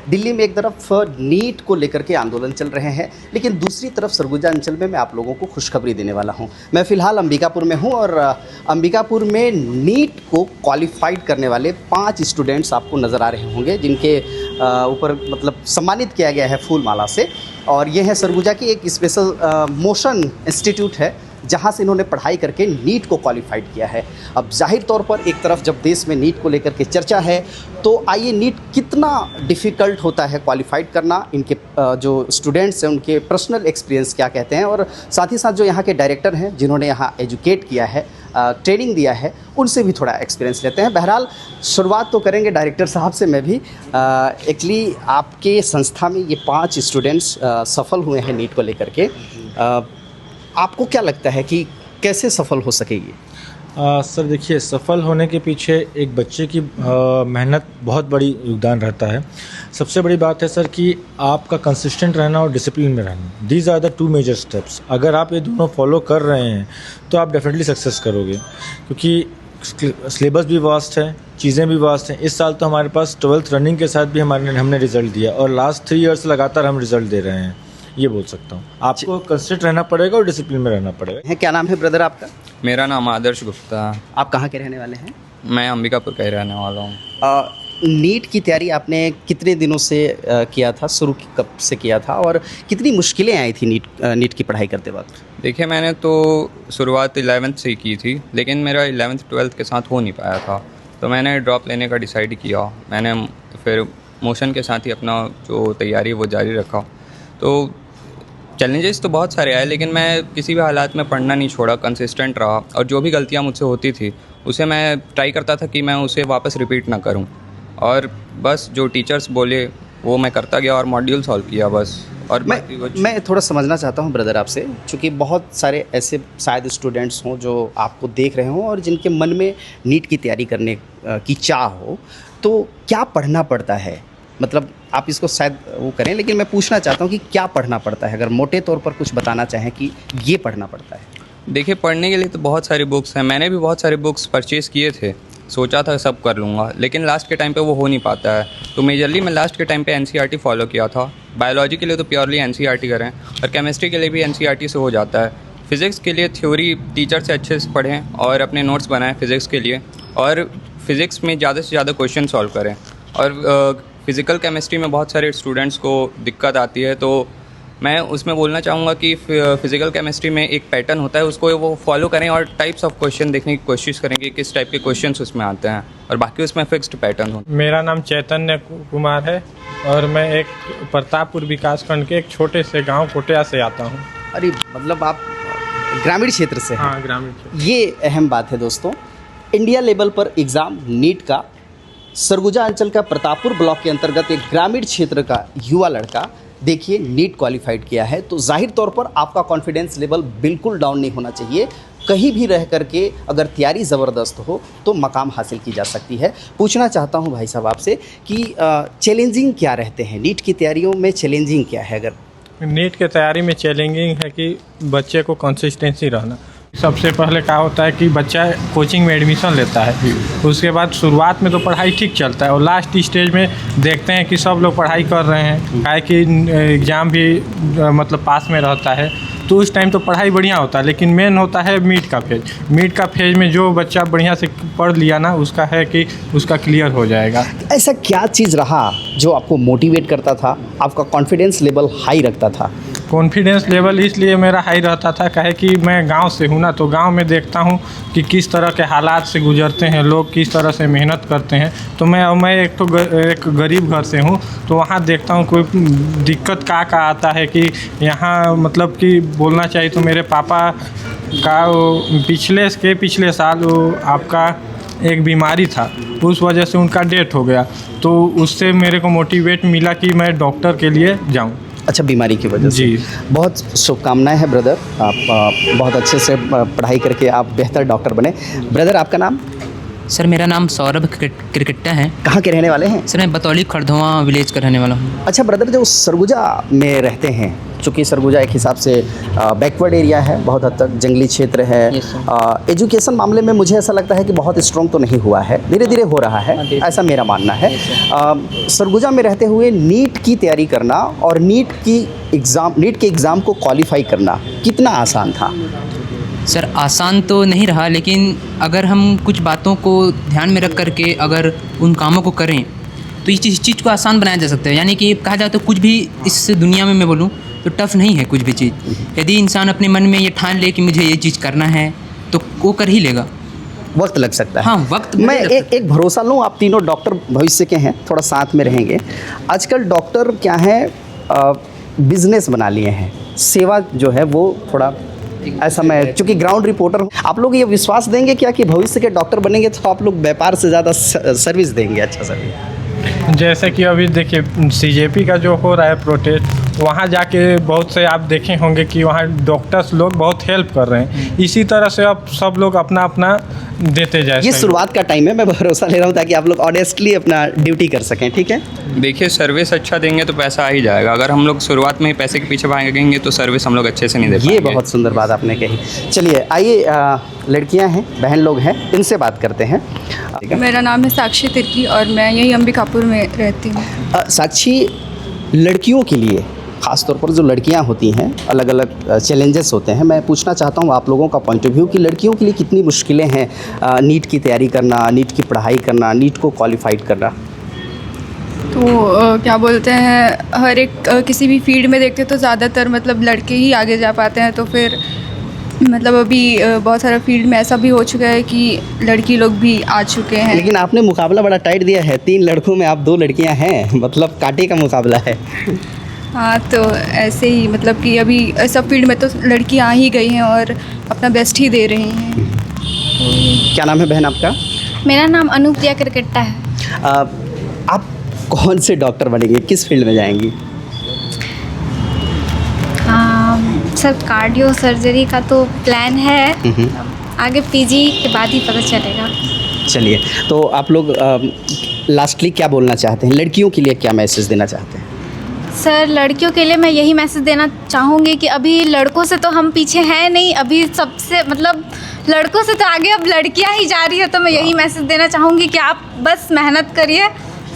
दिल्ली में एक तरफ नीट को लेकर के आंदोलन चल रहे हैं, लेकिन दूसरी तरफ सरगुजा अंचल में मैं आप लोगों को खुशखबरी देने वाला हूं। मैं फ़िलहाल अंबिकापुर में हूं और अंबिकापुर में नीट को क्वालिफाइड करने वाले 5 स्टूडेंट्स आपको नज़र आ रहे होंगे, जिनके ऊपर मतलब सम्मानित किया गया है फूल माला से। और ये है सरगुजा की एक स्पेशल मोशन इंस्टीट्यूट है, जहाँ से इन्होंने पढ़ाई करके नीट को क्वालिफाइड किया है। अब जाहिर तौर पर एक तरफ जब देश में नीट को लेकर के चर्चा है, तो आइए नीट कितना डिफ़िकल्ट होता है क्वालिफाइड करना, इनके जो स्टूडेंट्स हैं उनके पर्सनल एक्सपीरियंस क्या कहते हैं, और साथ ही साथ जो यहाँ के डायरेक्टर हैं जिन्होंने यहाँ एजुकेट किया है, ट्रेनिंग दिया है, उनसे भी थोड़ा एक्सपीरियंस लेते हैं। बहरहाल शुरुआत तो करेंगे डायरेक्टर साहब से। मैं भी एक्चुअली आपके संस्था में ये 5 स्टूडेंट्स सफल हुए हैं नीट को लेकर के। आपको क्या लगता है कि कैसे सफल हो सकेगी? सर देखिए, सफल होने के पीछे एक बच्चे की मेहनत बहुत बड़ी योगदान रहता है। सबसे बड़ी बात है सर कि आपका कंसिस्टेंट रहना और डिसिप्लिन में रहना, these are the 2 major steps. अगर आप ये दोनों फॉलो कर रहे हैं तो आप डेफिनेटली सक्सेस करोगे, क्योंकि सिलेबस भी वास्ट है, चीज़ें भी वास्ट हैं। इस साल तो हमारे पास 12th रनिंग के साथ भी हमने रिज़ल्ट दिया और लास्ट 3 ईयर्स लगातार हम रिज़ल्ट दे रहे हैं, ये बोल सकता हूँ। आपको कंसिस्टेंट रहना पड़ेगा और डिसिप्लिन में रहना पड़ेगा। क्या नाम है ब्रदर आपका? मेरा नाम आदर्श गुप्ता। आप कहाँ के रहने वाले हैं? मैं अंबिकापुर का ही रहने वाला हूँ। नीट की तैयारी आपने कितने दिनों से किया था, शुरू कब से किया था, और कितनी मुश्किलें आई थी नीट की पढ़ाई करते वक्त? देखिए, मैंने तो शुरुआत 11th से ही की थी, लेकिन मेरा 11th 12th के साथ हो नहीं पाया था, तो मैंने ड्रॉप लेने का डिसाइड किया। मैंने फिर मोशन के साथ ही अपना जो तैयारी वो जारी रखा। तो चैलेंजेस तो बहुत सारे आए, लेकिन मैं किसी भी हालात में पढ़ना नहीं छोड़ा, कंसिस्टेंट रहा, और जो भी गलतियां मुझसे होती थी उसे मैं ट्राई करता था कि मैं उसे वापस रिपीट ना करूं, और बस जो टीचर्स बोले वो मैं करता गया और मॉड्यूल सॉल्व किया बस। और मैं थोड़ा समझना चाहता हूं ब्रदर आपसे, क्योंकि बहुत सारे ऐसे शायद स्टूडेंट्स हों जो आपको देख रहे हों और जिनके मन में नीट की तैयारी करने की चाह हो, तो क्या पढ़ना पड़ता है? मतलब आप इसको शायद वो करें, लेकिन मैं पूछना चाहता हूँ कि क्या पढ़ना पड़ता है, अगर मोटे तौर पर कुछ बताना चाहें कि ये पढ़ना पड़ता है। देखिए, पढ़ने के लिए तो बहुत सारी बुक्स हैं, मैंने भी बहुत सारे बुक्स परचेज़ किए थे, सोचा था सब कर लूँगा, लेकिन लास्ट के टाइम पे वो हो नहीं पाता है। तो मेजरली मैं लास्ट के टाइम पे NCERT फॉलो किया था। बायोलॉजी के लिए तो प्योरली NCERT करें, और केमिस्ट्री के लिए भी NCERT से हो जाता है। फिज़िक्स के लिए थ्योरी टीचर से अच्छे से पढ़ें और अपने नोट्स बनाएं फिज़िक्स के लिए, और फिज़िक्स में ज़्यादा से ज़्यादा क्वेश्चन सॉल्व करें। और फिज़िकल केमिस्ट्री में बहुत सारे स्टूडेंट्स को दिक्कत आती है, तो मैं उसमें बोलना चाहूँगा कि फिज़िकल केमिस्ट्री में एक पैटर्न होता है, उसको वो फॉलो करें और टाइप्स ऑफ क्वेश्चन देखने की कोशिश करें कि किस टाइप के क्वेश्चंस उसमें आते हैं, और बाकी उसमें फिक्स्ड पैटर्न हो। मेरा नाम चैतन्य कुमार है और मैं एक प्रतापपुर विकासखंड के एक छोटे से गाँव कोटिया से आता हूँ। अरे मतलब आप ग्रामीण क्षेत्र से हैं? हाँ, ग्रामीण क्षेत्र। ये अहम बात है दोस्तों। इंडिया लेवल पर एग्ज़ाम नीट का सरगुजा अंचल का प्रतापपुर ब्लॉक के अंतर्गत एक ग्रामीण क्षेत्र का युवा लड़का देखिए नीट क्वालिफाइड किया है, तो जाहिर तौर पर आपका कॉन्फिडेंस लेवल बिल्कुल डाउन नहीं होना चाहिए। कहीं भी रह करके अगर तैयारी ज़बरदस्त हो तो मकाम हासिल की जा सकती है। पूछना चाहता हूं भाई साहब आपसे कि चैलेंजिंग क्या रहते हैं नीट की तैयारियों में, चैलेंजिंग क्या है? अगर नीट की तैयारी में चैलेंजिंग है कि बच्चे को कंसिस्टेंसी रहना। सबसे पहले क्या होता है कि बच्चा कोचिंग में एडमिशन लेता है, उसके बाद शुरुआत में तो पढ़ाई ठीक चलता है और लास्ट स्टेज में देखते हैं कि सब लोग पढ़ाई कर रहे हैं, काहे कि एग्ज़ाम भी मतलब पास में रहता है, तो उस टाइम तो पढ़ाई बढ़िया होता है। लेकिन मेन होता है मीट का फेज। मीट का फेज में जो बच्चा बढ़िया से पढ़ लिया ना, उसका है कि उसका क्लियर हो जाएगा। ऐसा क्या चीज़ रहा जो आपको मोटिवेट करता था, आपका कॉन्फिडेंस लेवल हाई रखता था? कॉन्फिडेंस लेवल इसलिए मेरा हाई रहता था काहे कि मैं गांव से हूँ ना, तो गांव में देखता हूँ कि किस तरह के हालात से गुजरते हैं लोग, किस तरह से मेहनत करते हैं। तो मैं एक गरीब घर से हूँ, तो वहाँ देखता हूँ कोई दिक्कत का आता है कि यहाँ मतलब कि बोलना चाहिए तो मेरे पापा का पिछले साल आपका एक बीमारी था, उस वजह से उनका डेथ हो गया, तो उससे मेरे को मोटिवेट मिला कि मैं डॉक्टर के लिए जाऊँ। अच्छा, बीमारी की वजह से? जी, बहुत शुभकामनाएं हैं ब्रदर, आप बहुत अच्छे से पढ़ाई करके आप बेहतर डॉक्टर बने। ब्रदर आपका नाम? सर मेरा नाम सौरभ क्रिकेटा है। कहाँ के रहने वाले हैं? सर मैं बतौली खरधवा विलेज का रहने वाला हूँ। अच्छा ब्रदर, जो सरगुजा में रहते हैं चूँकि सरगुजा एक हिसाब से बैकवर्ड एरिया है, बहुत हद तक जंगली क्षेत्र है। Yes, एजुकेशन मामले में मुझे ऐसा लगता है कि बहुत स्ट्रॉन्ग तो नहीं हुआ है, धीरे धीरे हो रहा है, ऐसा मेरा मानना है। सरगुजा में रहते हुए नीट की तैयारी करना और नीट के एग्ज़ाम को क्वालिफाई करना कितना आसान था? सर आसान तो नहीं रहा, लेकिन अगर हम कुछ बातों को ध्यान में रख करके अगर उन कामों को करें तो इस चीज़ को आसान बनाया जा सकता है। यानी कि कहा जाए तो कुछ भी इस दुनिया में मैं बोलूँ तो टफ़ नहीं है कुछ भी चीज़। यदि इंसान अपने मन में ये ठान ले कि मुझे ये चीज़ करना है तो वो कर ही लेगा। वक्त लग सकता है। हाँ, वक्त मैं लग सकता एक भरोसा लूँ, आप तीनों डॉक्टर भविष्य के हैं, थोड़ा साथ में रहेंगे। आजकल डॉक्टर क्या है, बिजनेस बना लिए हैं, सेवा जो है वो थोड़ा ऐसा, मैं चूँकि ग्राउंड रिपोर्टर हूँ, आप लोग ये विश्वास देंगे क्या कि भविष्य के डॉक्टर बनेंगे तो आप लोग व्यापार से ज़्यादा सर्विस देंगे, अच्छा सर्विस? जैसे कि अभी देखिए सीजेपी का जो हो रहा है प्रोटेस्ट, वहाँ जाके बहुत से आप देखे होंगे कि वहाँ डॉक्टर्स लोग बहुत हेल्प कर रहे हैं। इसी तरह से अब सब लोग अपना अपना देते जाए। ये शुरुआत का टाइम है, मैं भरोसा ले रहा हूँ ताकि आप लोग ऑनेस्टली अपना ड्यूटी कर सकें, ठीक है? देखिए, सर्विस अच्छा देंगे तो पैसा आ ही जाएगा। अगर हम लोग शुरुआत में ही पैसे के पीछे भागेंगे तो सर्विस हम लोग अच्छे से नहीं दे पाएंगे। ये बहुत सुंदर बात आपने कही। चलिए आइए, लड़कियां हैं, बहन लोग हैं, इनसे बात करते हैं। ठीक है? मेरा नाम है साक्षी तिर्की और मैं यही अंबिकापुर में रहती हूँ। साक्षी, लड़कियों के लिए ख़ास तौर पर जो लड़कियां होती हैं, अलग अलग चैलेंजेस होते हैं, मैं पूछना चाहता हूं आप लोगों का पॉइंट ऑफ व्यू कि लड़कियों के लिए कितनी मुश्किलें हैं नीट की तैयारी करना, नीट की पढ़ाई करना, नीट को क्वालिफाइड करना? तो क्या बोलते हैं, हर एक किसी भी फील्ड में देखते तो ज़्यादातर मतलब लड़के ही आगे जा पाते हैं। तो फिर मतलब अभी बहुत सारा फील्ड में ऐसा भी हो चुका है कि लड़की लोग भी आ चुके हैं। लेकिन आपने मुकाबला बड़ा टाइट दिया है, 3 लड़कों में आप 2 लड़कियां हैं, मतलब कांटे का मुकाबला है। हाँ, तो ऐसे ही मतलब कि अभी सब फील्ड में तो लड़की आ ही गई हैं और अपना बेस्ट ही दे रही हैं। क्या नाम है बहन आपका? मेरा नाम अनुप्रिया किरकिट्टा है। आप कौन से डॉक्टर बनेंगे, किस फील्ड में जाएंगी? सर कार्डियो सर्जरी का तो प्लान है, आगे पीजी के बाद ही पता चलेगा। चलिए, तो आप लोग लास्टली क्या बोलना चाहते हैं, लड़कियों के लिए क्या मैसेज देना चाहते हैं? सर लड़कियों के लिए मैं यही मैसेज देना चाहूँगी कि अभी लड़कों से तो हम पीछे हैं नहीं, अभी सबसे मतलब लड़कों से तो आगे अब लड़कियां ही जा रही है। तो मैं यही मैसेज देना चाहूँगी कि आप बस मेहनत करिए,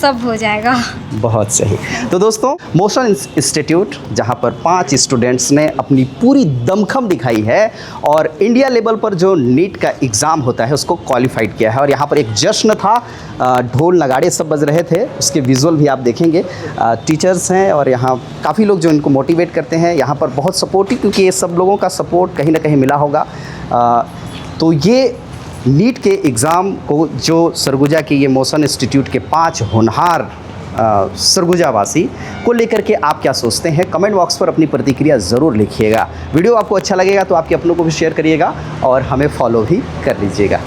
सब हो जाएगा। बहुत सही। तो दोस्तों, मोशन इंस्टीट्यूट जहां पर 5 स्टूडेंट्स ने अपनी पूरी दमखम दिखाई है और इंडिया लेवल पर जो नीट का एग्ज़ाम होता है उसको क्वालिफाइड किया है, और यहाँ पर एक जश्न था, ढोल नगाड़े सब बज रहे थे, उसके विजुअल भी आप देखेंगे। टीचर्स हैं और यहाँ काफ़ी लोग जो इनको मोटिवेट करते हैं, यहाँ पर बहुत सपोर्टिव, क्योंकि ये सब लोगों का सपोर्ट कहीं ना कहीं मिला होगा। तो ये नीट के एग्ज़ाम को जो सरगुजा के ये मोशन इंस्टीट्यूट के 5 होनहार सरगुजावासी को लेकर के आप क्या सोचते हैं, कमेंट बॉक्स पर अपनी प्रतिक्रिया ज़रूर लिखिएगा। वीडियो आपको अच्छा लगेगा तो आपके अपनों को भी शेयर करिएगा और हमें फॉलो भी कर लीजिएगा।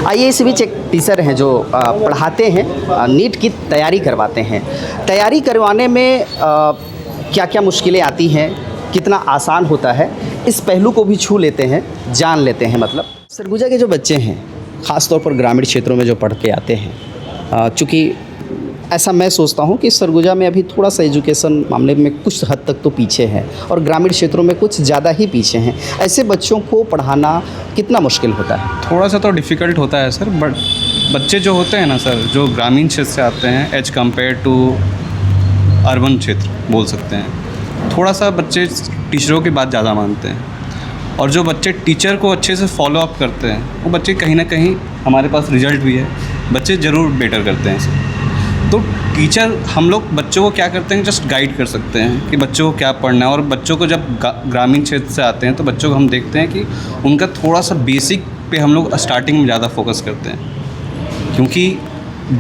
आइए, इस बीच एक टीचर हैं जो पढ़ाते हैं, नीट की तैयारी करवाते हैं। तैयारी करवाने में क्या क्या मुश्किलें आती हैं, कितना आसान होता है, इस पहलू को भी छू लेते हैं, जान लेते हैं। मतलब सरगुजा के जो बच्चे हैं, ख़ास तौर पर ग्रामीण क्षेत्रों में जो पढ़ के आते हैं, चूँकि ऐसा मैं सोचता हूँ कि सरगुजा में अभी थोड़ा सा एजुकेशन मामले में कुछ हद तक तो पीछे है और ग्रामीण क्षेत्रों में कुछ ज़्यादा ही पीछे हैं। ऐसे बच्चों को पढ़ाना कितना मुश्किल होता है? थोड़ा सा तो डिफ़िकल्ट होता है सर, बट बच्चे जो होते हैं ना सर, जो ग्रामीण क्षेत्र से आते हैं एज कम्पेयर टू अर्बन क्षेत्र बोल सकते हैं, थोड़ा सा बच्चे टीचरों की बात ज़्यादा मानते हैं, और जो बच्चे टीचर को अच्छे से फॉलो अप करते हैं वो बच्चे कहीं ना कहीं, हमारे पास रिजल्ट भी है, बच्चे ज़रूर बेटर करते हैं सर। तो टीचर, हम लोग बच्चों को क्या करते हैं, जस्ट गाइड कर सकते हैं कि बच्चों को क्या पढ़ना है। और बच्चों को जब ग्रामीण क्षेत्र से आते हैं तो बच्चों को हम देखते हैं कि उनका थोड़ा सा बेसिक पे हम लोग स्टार्टिंग में ज़्यादा फोकस करते हैं, क्योंकि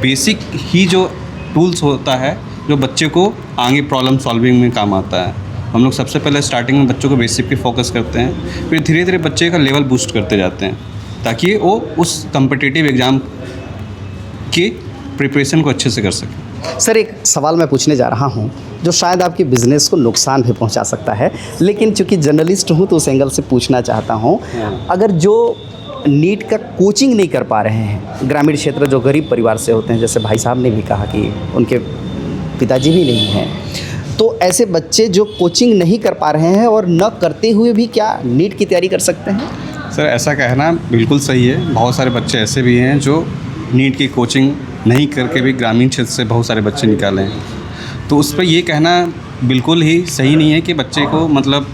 बेसिक ही जो टूल्स होता है जो बच्चे को आगे प्रॉब्लम सॉल्विंग में काम आता है। हम लोग सबसे पहले स्टार्टिंग में बच्चों को बेसिक पे फोकस करते हैं, फिर धीरे धीरे बच्चे का लेवल बूस्ट करते जाते हैं ताकि वो उस कम्पिटिटिव एग्ज़ाम की प्रिपरेशन को अच्छे से कर सके। सर, एक सवाल मैं पूछने जा रहा हूं जो शायद आपके बिज़नेस को नुकसान भी पहुंचा सकता है, लेकिन चूंकि जर्नलिस्ट हूं तो उस एंगल से पूछना चाहता हूं। अगर जो नीट का कोचिंग नहीं कर पा रहे हैं, ग्रामीण क्षेत्र जो गरीब परिवार से होते हैं, जैसे भाई साहब ने भी कहा कि उनके पिताजी भी नहीं हैं, तो ऐसे बच्चे जो कोचिंग नहीं कर पा रहे हैं और न करते हुए भी क्या नीट की तैयारी कर सकते हैं? सर ऐसा कहना बिल्कुल सही है। बहुत सारे बच्चे ऐसे भी हैं जो नीट की कोचिंग नहीं करके भी ग्रामीण क्षेत्र से बहुत सारे बच्चे निकाले हैं। तो उस पर ये कहना बिल्कुल ही सही नहीं है कि बच्चे को मतलब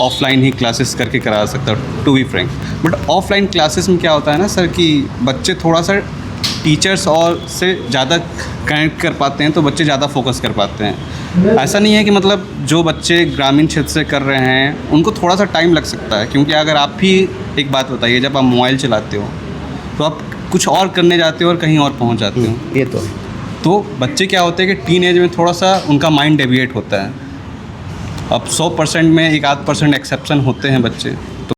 ऑफलाइन ही क्लासेस करके करा सकता है, to be frank. But offline classes में क्या होता है ना सर कि बच्चे थोड़ा सा टीचर्स और से ज़्यादा कनेक्ट कर पाते हैं, तो बच्चे ज़्यादा फोकस कर पाते हैं। ऐसा नहीं है कि मतलब जो बच्चे ग्रामीण क्षेत्र से कर रहे हैं उनको थोड़ा सा टाइम लग सकता है, क्योंकि अगर आप भी एक बात बताइए, जब आप मोबाइल चलाते हो तो आप कुछ और करने जाते हो और कहीं और पहुंच जाते हो। ये तो है। तो बच्चे क्या होते हैं कि टीन एज में थोड़ा सा उनका माइंड डेविएट होता है। अब 100% में 1-8% एक्सेप्शन होते हैं बच्चे,